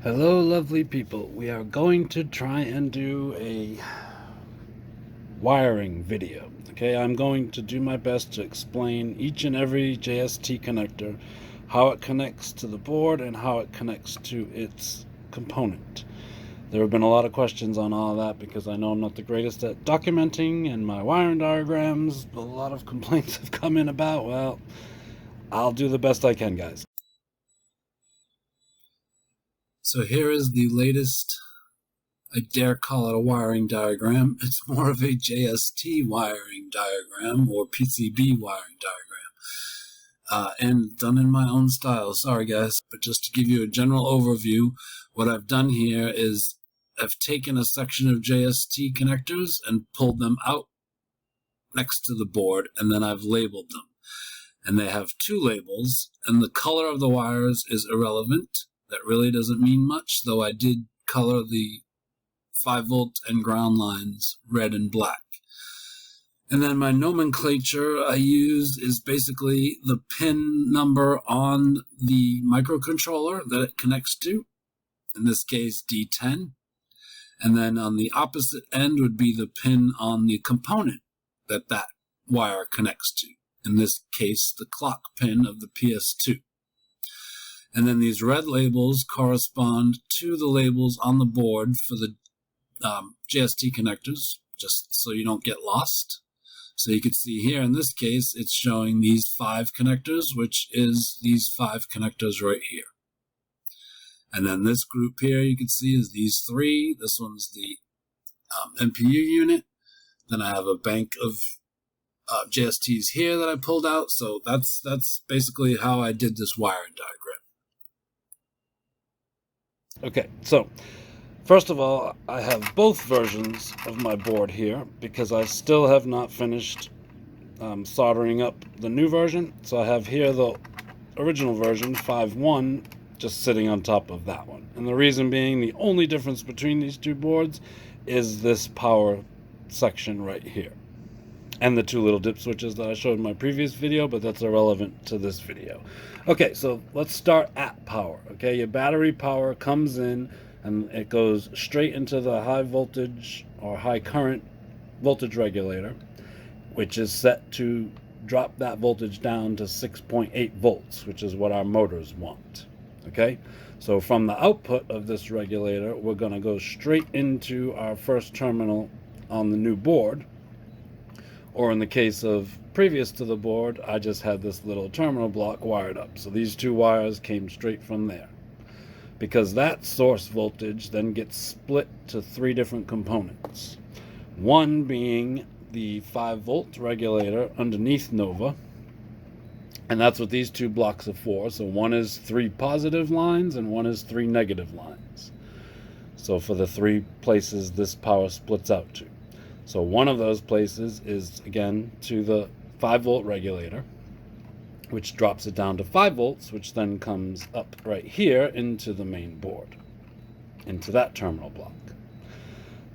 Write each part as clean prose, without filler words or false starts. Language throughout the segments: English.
Hello lovely people, we are going to try and do a wiring video. Okay, I'm going to do my best to explain each and every JST connector, how it connects to the board and how it connects to its component. There have been a lot of questions on all of that because I know I'm not the greatest at documenting and my wiring diagrams. A lot of complaints have come in about, well, I'll do the best I can, guys. So here is the latest, I dare call it a wiring diagram. It's more of a JST wiring diagram or PCB wiring diagram. And done in my own style. Sorry guys, but just to give you a general overview, what I've done here is I've taken a section of JST connectors and pulled them out next to the board, and then I've labeled them. And they have two labels, and the color of the wires is irrelevant. That really doesn't mean much, though I did color the 5-volt and ground lines red and black. And then my nomenclature I use is basically the pin number on the microcontroller that it connects to, in this case D10. And then on the opposite end would be the pin on the component that that wire connects to, in this case the clock pin of the PS2. And then these red labels correspond to the labels on the board for the JST connectors, just so you don't get lost. So you can see here in this case, it's showing these 5 connectors, which is these 5 connectors right here. And then this group here you can see is these 3. This one's the MPU unit. Then I have a bank of JSTs here that I pulled out. So that's basically how I did this wiring diagram. Okay, so first of all, I have both versions of my board here because I still have not finished soldering up the new version. So I have here the original version, 5.1, just sitting on top of that one. And the reason being, the only difference between these two boards is this power section right here. And the 2 little dip switches that I showed in my previous video, but that's irrelevant to this video. Okay, so let's start at power. Okay, your battery power comes in and it goes straight into the high voltage or high current voltage regulator, which is set to drop that voltage down to 6.8 volts, which is what our motors want. Okay, so from the output of this regulator, we're going to go straight into our first terminal on the new board. Or in the case of previous to the board, I just had this little terminal block wired up. So these 2 wires came straight from there. Because that source voltage then gets split to 3 different components. One being the 5-volt regulator underneath Nova. And that's what these 2 blocks are for. So one is 3 positive lines and one is 3 negative lines. So for the 3 places this power splits out to. So one of those places is, again, to the 5-volt regulator, which drops it down to 5 volts, which then comes up right here into the main board, into that terminal block.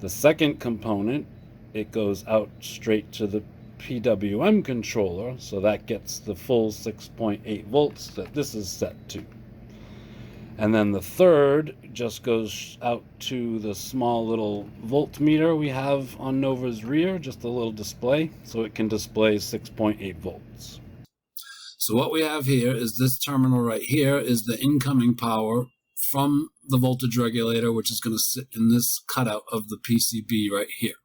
The second component, it goes out straight to the PWM controller, so that gets the full 6.8 volts that this is set to. And then the third just goes out to the small little voltmeter we have on Nova's rear, just a little display, so it can display 6.8 volts. So what we have here is this terminal right here is the incoming power from the voltage regulator, which is going to sit in this cutout of the PCB right here.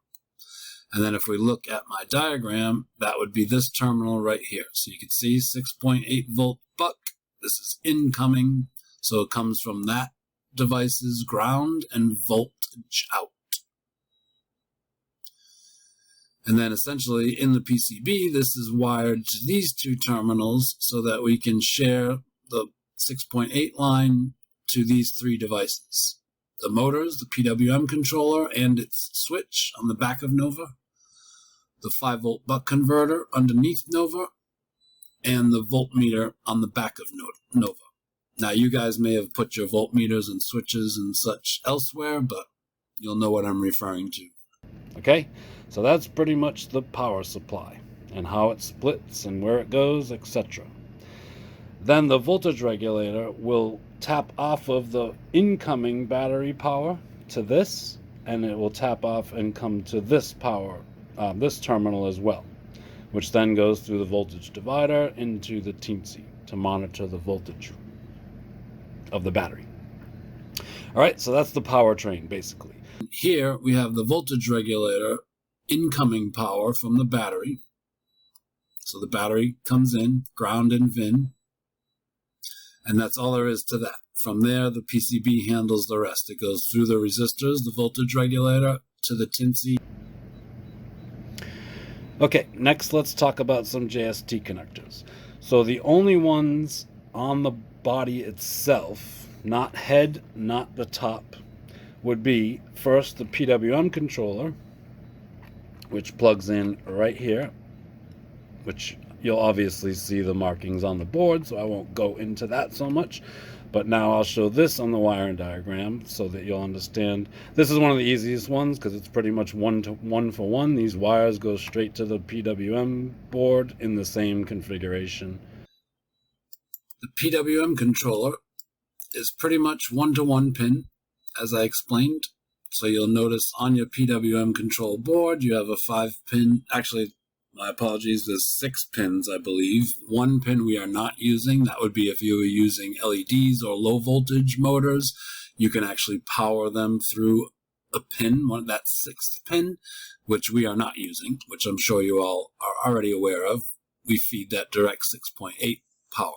And then if we look at my diagram, that would be this terminal right here. So you can see 6.8 volt buck. This is incoming. So it comes from that device's ground and voltage out. And then essentially in the PCB, this is wired to these 2 terminals so that we can share the 6.8 line to these 3 devices. The motors, the PWM controller and its switch on the back of Nova, the 5-volt buck converter underneath Nova, and the voltmeter on the back of Nova. Now, you guys may have put your voltmeters and switches and such elsewhere, but you'll know what I'm referring to. Okay, so that's pretty much the power supply and how it splits and where it goes, etc. Then the voltage regulator will tap off of the incoming battery power to this, and it will tap off and come to this power, this terminal as well, which then goes through the voltage divider into the teensy to monitor the voltage of the battery. All right, so that's the powertrain basically. Here we have the voltage regulator incoming power from the battery. So the battery comes in, ground and VIN, and that's all there is to that. From there, the PCB handles the rest. It goes through the resistors, the voltage regulator, to the teensy. Okay, next let's talk about some JST connectors. So the only ones on the body itself, not head, not the top, would be first the PWM controller, which plugs in right here, which you'll obviously see the markings on the board, so I won't go into that so much. But now I'll show this on the wiring diagram so that you'll understand. This is one of the easiest ones because it's pretty much one for one. These wires go straight to the PWM board in the same configuration. The PWM controller is pretty much 1-to-1 pin, as I explained. So you'll notice on your PWM control board, you have a 5-pin, actually, my apologies, there's 6 pins, I believe. 1 pin we are not using. That would be if you were using LEDs or low voltage motors. You can actually power them through a pin, that 6th pin, which we are not using, which I'm sure you all are already aware of. We feed that direct 6.8 power.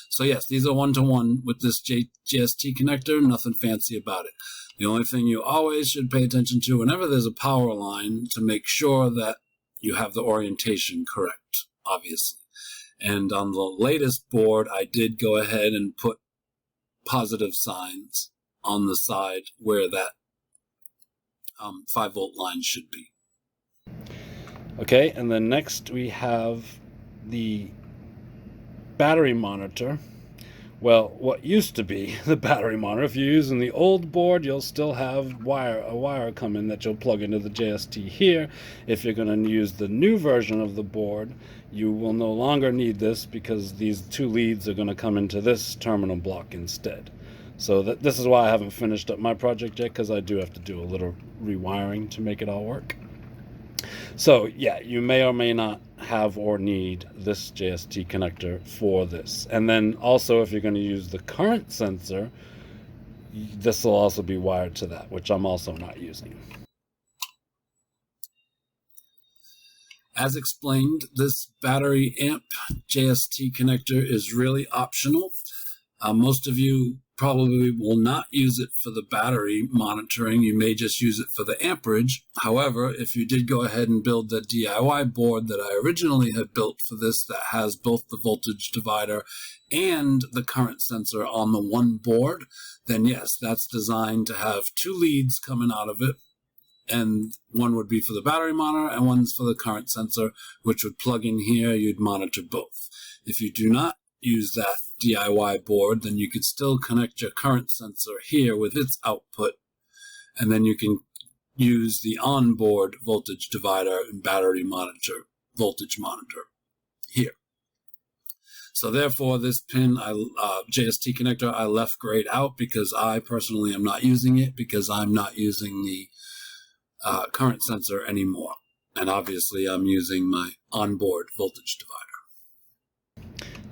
So yes, these are 1-to-1 with this JST connector, nothing fancy about it. The only thing you always should pay attention to whenever there's a power line to make sure that you have the orientation correct, obviously. And on the latest board, I did go ahead and put positive signs on the side where that 5-volt line should be. Okay, and then next we have the battery monitor. Well, what used to be the battery monitor. If you're using the old board, you'll still have a wire come in that you'll plug into the JST here. If you're going to use the new version of the board, you will no longer need this because these 2 leads are going to come into this terminal block instead. So this is why I haven't finished up my project yet, because I do have to do a little rewiring to make it all work. So yeah, you may or may not have or need this JST connector for this. And then also, if you're going to use the current sensor, this will also be wired to that, which I'm also not using. As explained, this battery amp JST connector is really optional. Most of you probably will not use it for the battery monitoring. You may just use it for the amperage. However, if you did go ahead and build the DIY board that I originally had built for this, that has both the voltage divider and the current sensor on the one board, then yes, that's designed to have 2 leads coming out of it. And one would be for the battery monitor and one's for the current sensor, which would plug in here. You'd monitor both. If you do not use that DIY board, then you could still connect your current sensor here with its output, and then you can use the onboard voltage divider and battery monitor, voltage monitor here. So therefore, this pin, JST connector, I left grayed out because I personally am not using it, because I'm not using the current sensor anymore. And obviously I'm using my onboard voltage divider.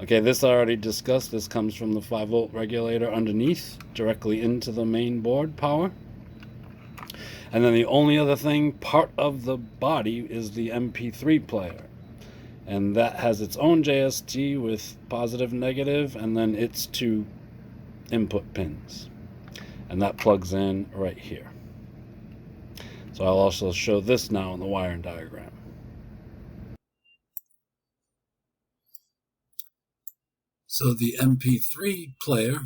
Okay, this I already discussed. This comes from the 5-volt regulator underneath, directly into the main board power. And then the only other thing, part of the body, is the MP3 player. And that has its own JST with positive, negative, and then its 2 input pins. And that plugs in right here. So I'll also show this now in the wiring diagram. So the MP3 player,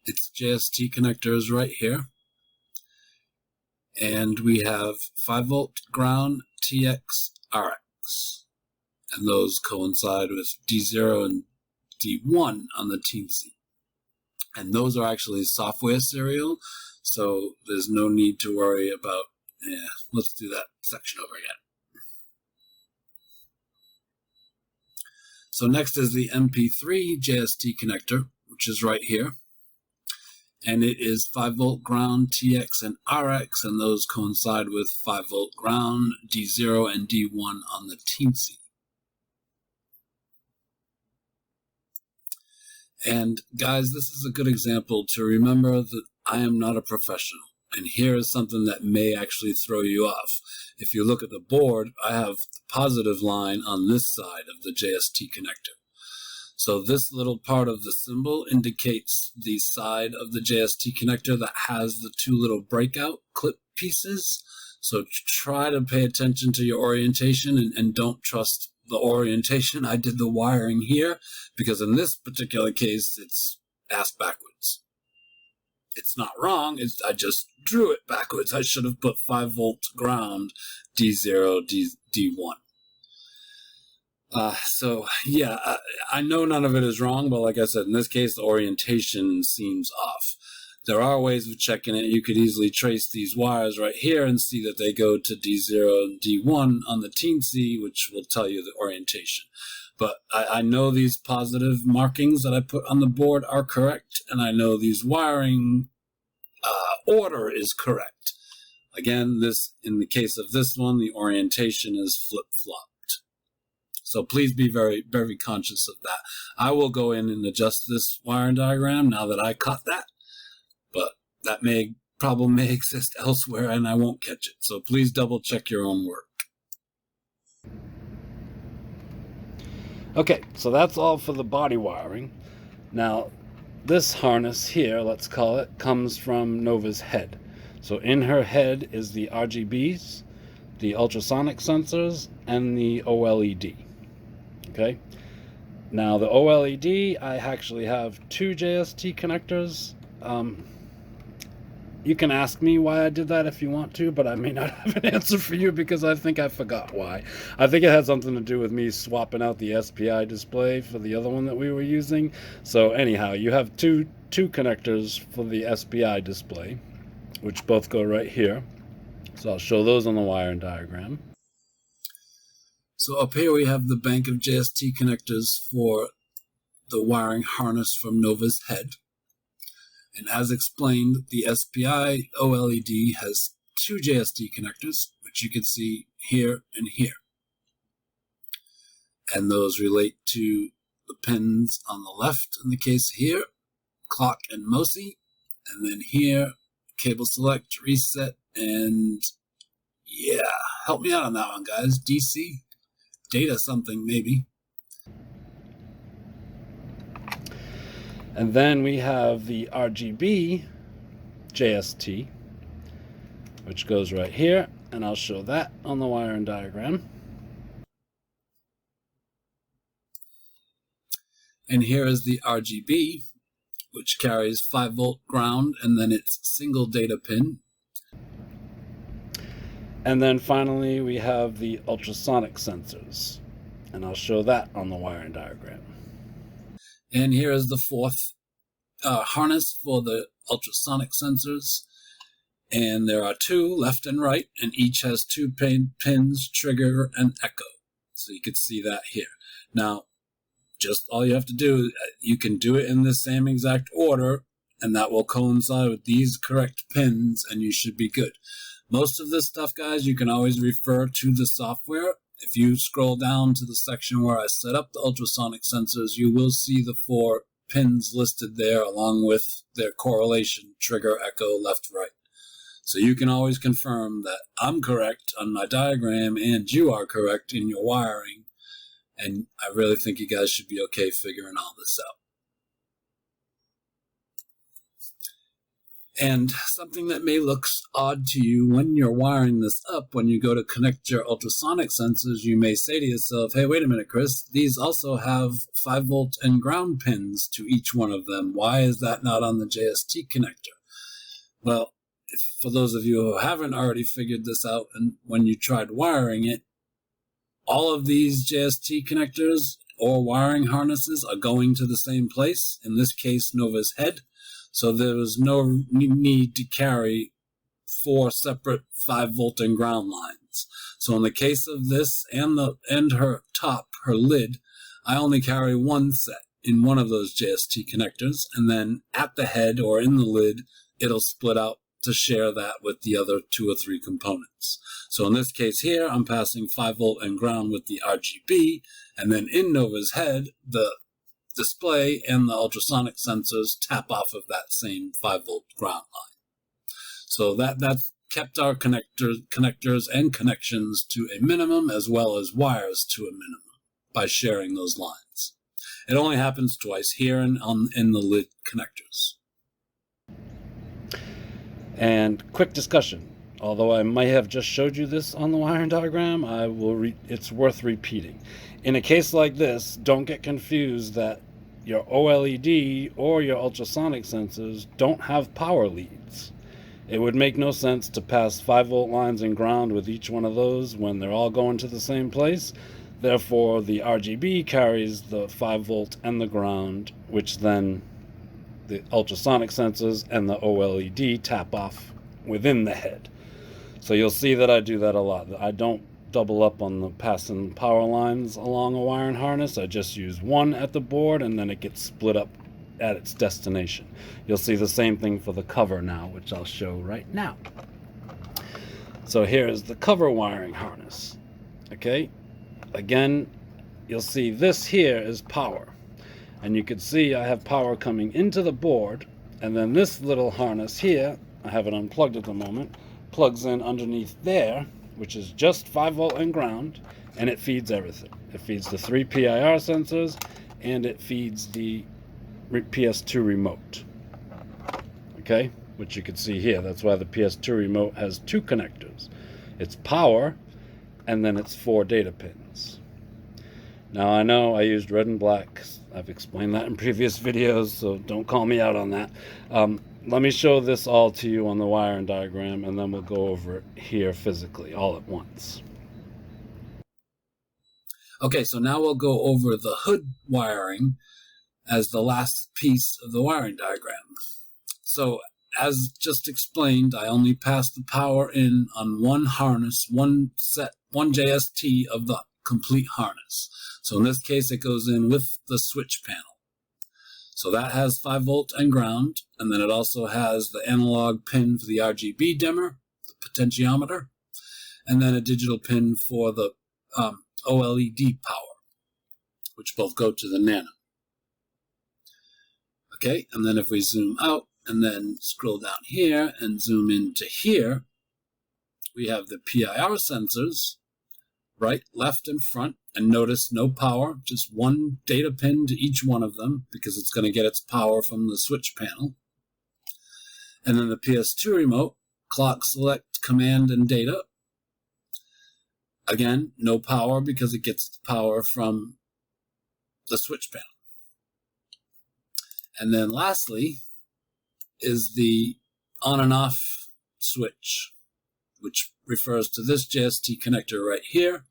its JST connector is right here. And we have 5-volt ground, TX, RX. And those coincide with D0 and D1 on the teensy. And those are actually software serial, so there's no need to worry about, let's do that section over again. So next is the MP3 JST connector, which is right here. And it is 5-volt ground, TX and RX, and those coincide with 5-volt ground, D0 and D1 on the teensy. And guys, this is a good example to remember that I am not a professional. And here is something that may actually throw you off. If you look at the board, I have the positive line on this side of the JST connector. So this little part of the symbol indicates the side of the JST connector that has the two little breakout clip pieces. So try to pay attention to your orientation and don't trust the orientation. I did the wiring here because in this particular case, it's ass backwards. It's not wrong, I just drew it backwards. I should have put 5-volt ground, D0, D1. So yeah, I know none of it is wrong, but like I said, in this case, the orientation seems off. There are ways of checking it. You could easily trace these wires right here and see that they go to D0 and D1 on the teensy, which will tell you the orientation. But I know these positive markings that I put on the board are correct, and I know these wiring order is correct. Again, in the case of this one, the orientation is flip-flopped. So please be very, very conscious of that. I will go in and adjust this wiring diagram now that I caught that, but that problem may exist elsewhere and I won't catch it. So please double check your own work. Okay, so that's all for the body wiring. Now, this harness here, let's call it, comes from Nova's head. So in her head is the RGBs, the ultrasonic sensors, and the OLED. Okay? Now, the OLED, I actually have two JST connectors. You can ask me why I did that if you want to, but I may not have an answer for you because I think I forgot why. I think it had something to do with me swapping out the SPI display for the other one that we were using. So anyhow, you have two connectors for the SPI display, which both go right here. So I'll show those on the wiring diagram. So up here we have the bank of JST connectors for the wiring harness from Nova's head. And as explained, the SPI OLED has two JST connectors, which you can see here and here. And those relate to the pins on the left, in the case here, clock and MOSI. And then here, cable select, reset, and yeah, help me out on that one, guys. DC, data something maybe. And then we have the RGB JST, which goes right here, and I'll show that on the wiring diagram. And here is the RGB, which carries 5-volt ground, and then its single data pin. And then finally, we have the ultrasonic sensors, and I'll show that on the wiring diagram. And here is the fourth harness for the ultrasonic sensors. And there are two, left and right, and each has two pins, trigger, and echo. So you can see that here. Now, just all you have to do, you can do it in the same exact order, and that will coincide with these correct pins, and you should be good. Most of this stuff, guys, you can always refer to the software. If you scroll down to the section where I set up the ultrasonic sensors, you will see the 4 pins listed there along with their correlation, trigger, echo, left, right. So you can always confirm that I'm correct on my diagram and you are correct in your wiring. And I really think you guys should be okay figuring all this out. And something that may look odd to you when you're wiring this up, when you go to connect your ultrasonic sensors, you may say to yourself, hey, wait a minute, Chris, these also have 5-volt and ground pins to each one of them. Why is that not on the JST connector? Well, for those of you who haven't already figured this out, and when you tried wiring it, all of these JST connectors or wiring harnesses are going to the same place, in this case, Nova's head. So there was no need to carry 4 separate 5-volt and ground lines. So in the case of this and her top, her lid, I only carry one set. in one of those JST connectors, and then at the head or in the lid, it'll split out to share that with the other 2 or 3 components. So in this case here, I'm passing 5 volt and ground with the RGB, and then in Nova's head, the display and the ultrasonic sensors tap off of that same 5 volt ground line. So that's kept our connectors and connections to a minimum, as well as wires to a minimum, by sharing those lines. It only happens twice, here and in the lid connectors. And quick discussion. Although I might have just showed you this on the wiring diagram, it's worth repeating. In a case like this, don't get confused that your OLED or your ultrasonic sensors don't have power leads. It would make no sense to pass 5 volt lines and ground with each one of those when they're all going to the same place. Therefore, the RGB carries the 5 volt and the ground, which then the ultrasonic sensors and the OLED tap off within the head. So you'll see that I do that a lot. I don't double up on the passing power lines along a wiring harness. I just use one at the board, and then it gets split up at its destination. You'll see the same thing for the cover now, which I'll show right now. So here is the cover wiring harness. Okay, again, you'll see this here is power, and you can see I have power coming into the board, and then this little harness here, I have it unplugged at the moment, plugs in underneath there, which is just 5 volt and ground, and it feeds everything. It feeds the 3 PIR sensors, and it feeds the PS2 remote. Okay, which you can see here. That's why the PS2 remote has 2 connectors. It's power, and then it's 4 data pins. Now I know I used red and black. I've explained that in previous videos, so don't call me out on that. Let me show this all to you on the wiring diagram, and then we'll go over it here physically all at once. Okay, so now we'll go over the hood wiring as the last piece of the wiring diagram. So as just explained, I only pass the power in on one harness, one JST of the complete harness. So in this case, it goes in with the switch panel. So that has 5 volt and ground, and then it also has the analog pin for the RGB dimmer, the potentiometer, and then a digital pin for the OLED power, which both go to the nano. Okay, and then if we zoom out and then scroll down here and zoom into here, we have the PIR sensors, right, left, and front. And notice no power, just one data pin to each one of them, because it's going to get its power from the switch panel. And then the PS2 remote, clock, select, command, and data. Again, no power because it gets the power from the switch panel. And then lastly is the on and off switch, which refers to this JST connector right here.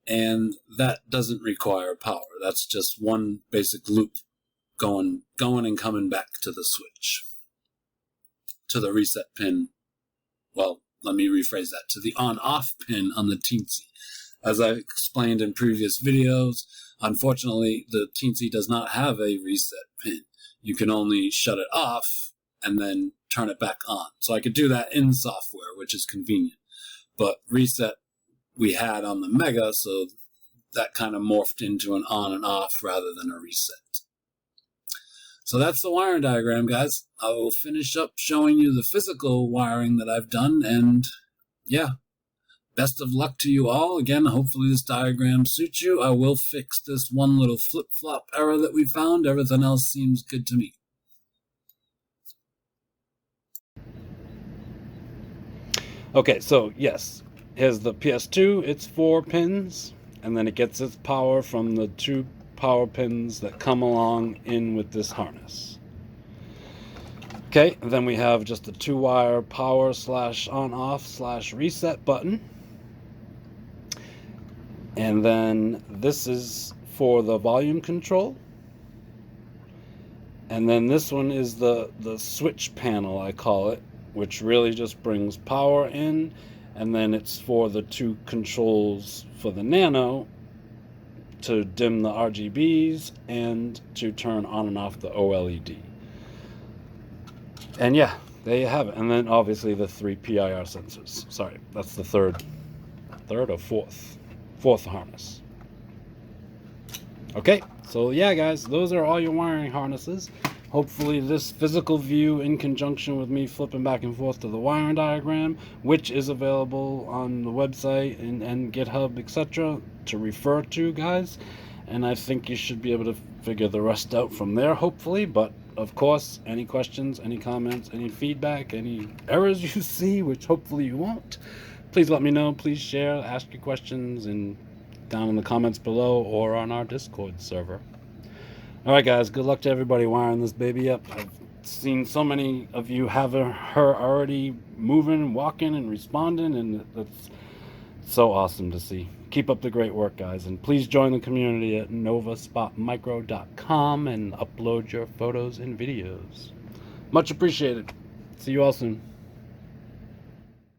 And that doesn't require power. That's just one basic loop going and coming back to the switch, to the reset pin. Well, let me rephrase that, to the on-off pin on the Teensy. As I explained in previous videos, unfortunately, the Teensy does not have a reset pin. You can only shut it off and then turn it back on. So I could do that in software, which is convenient. But reset we had on the Mega, so that kind of morphed into an on and off rather than a reset. So that's the wiring diagram, guys. I will finish up showing you the physical wiring that I've done, and yeah, best of luck to you all. Again, hopefully this diagram suits you. I will fix this one little flip-flop error that we found. Everything else seems good to me. Okay, so yes, here's the PS2. It's 4 pins, and then it gets its power from the 2 power pins that come along in with this harness. Okay, and then we have just a 2-wire power / on/off / reset button. And then this is for the volume control. And then this one is the switch panel, I call it, which really just brings power in. And then it's for the 2 controls for the nano to dim the RGBs and to turn on and off the OLED. And yeah, there you have it. And then obviously the 3 PIR sensors. Sorry, that's the third or fourth harness. Okay, so yeah guys, those are all your wiring harnesses. Hopefully this physical view in conjunction with me flipping back and forth to the wiring diagram, which is available on the website and GitHub, etc. to refer to, guys. And I think you should be able to figure the rest out from there, hopefully. But of course, any questions, any comments, any feedback, any errors you see, which hopefully you won't, please let me know. Please share, ask your questions down in the comments below or on our Discord server. Alright guys, good luck to everybody wiring this baby up. I've seen so many of you have her already moving, walking, and responding, and that's so awesome to see. Keep up the great work, guys, and please join the community at NovaSpotMicro.com and upload your photos and videos. Much appreciated. See you all soon.